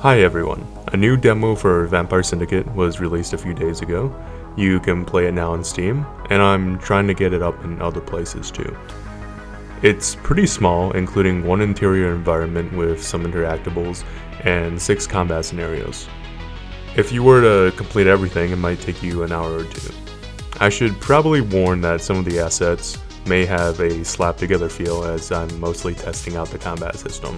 Hi everyone, a new demo for Vampire Syndicate was released a few days ago. You can play it now on Steam, and I'm trying to get it up in other places too. It's pretty small, including one interior environment with some interactables and 6 combat scenarios. If you were to complete everything, it might take you an hour or two. I should probably warn that some of the assets may have a slap together feel as I'm mostly testing out the combat system.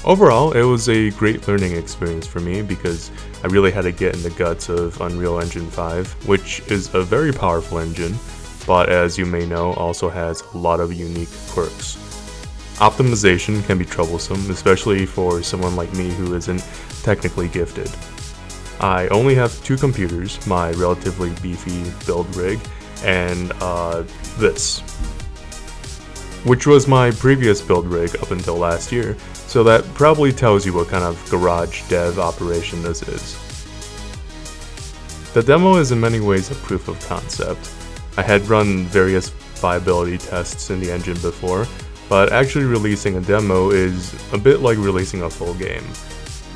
Overall, it was a great learning experience for me because I really had to get in the guts of Unreal Engine 5, which is a very powerful engine, but as you may know, also has a lot of unique quirks. Optimization can be troublesome, especially for someone like me who isn't technically gifted. I only have 2 computers, my relatively beefy build rig, and this, which was my previous build rig up until last year, so that probably tells you what kind of garage dev operation this is. The demo is in many ways a proof of concept. I had run various viability tests in the engine before, but actually releasing a demo is a bit like releasing a full game.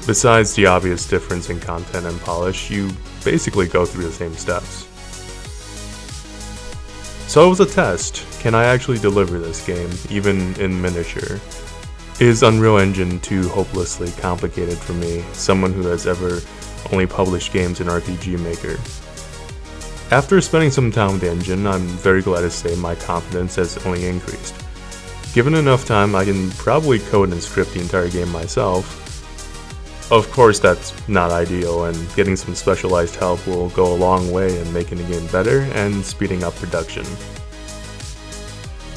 Besides the obvious difference in content and polish, you basically go through the same steps. So it was a test. Can I actually deliver this game, even in miniature? Is Unreal Engine too hopelessly complicated for me, someone who has ever only published games in RPG Maker? After spending some time with the engine, I'm very glad to say my confidence has only increased. Given enough time, I can probably code and script the entire game myself. Of course, that's not ideal, and getting some specialized help will go a long way in making the game better and speeding up production.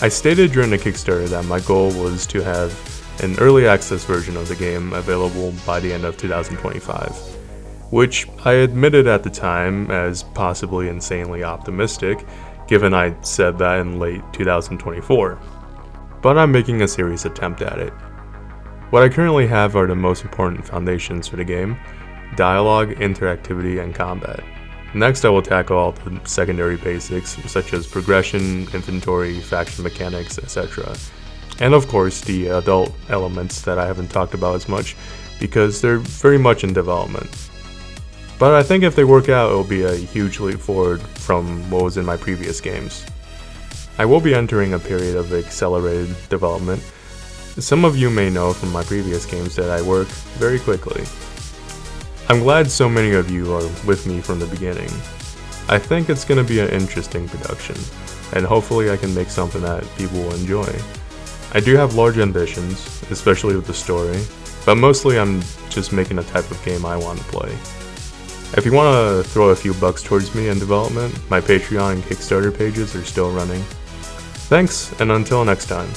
I stated during the Kickstarter that my goal was to have an early access version of the game available by the end of 2025, which I admitted at the time as possibly insanely optimistic, given I said that in late 2024. But I'm making a serious attempt at it. What I currently have are the most important foundations for the game: dialogue, interactivity, and combat. Next, I will tackle all the secondary basics such as progression, inventory, faction mechanics, etc. And of course, the adult elements that I haven't talked about as much because they're very much in development. But I think if they work out, it will be a huge leap forward from what was in my previous games. I will be entering a period of accelerated development. Some of you may know from my previous games that I work very quickly. I'm glad so many of you are with me from the beginning. I think it's going to be an interesting production, and hopefully I can make something that people will enjoy. I do have large ambitions, especially with the story, but mostly I'm just making a type of game I want to play. If you want to throw a few bucks towards me in development, my Patreon and Kickstarter pages are still running. Thanks, and until next time.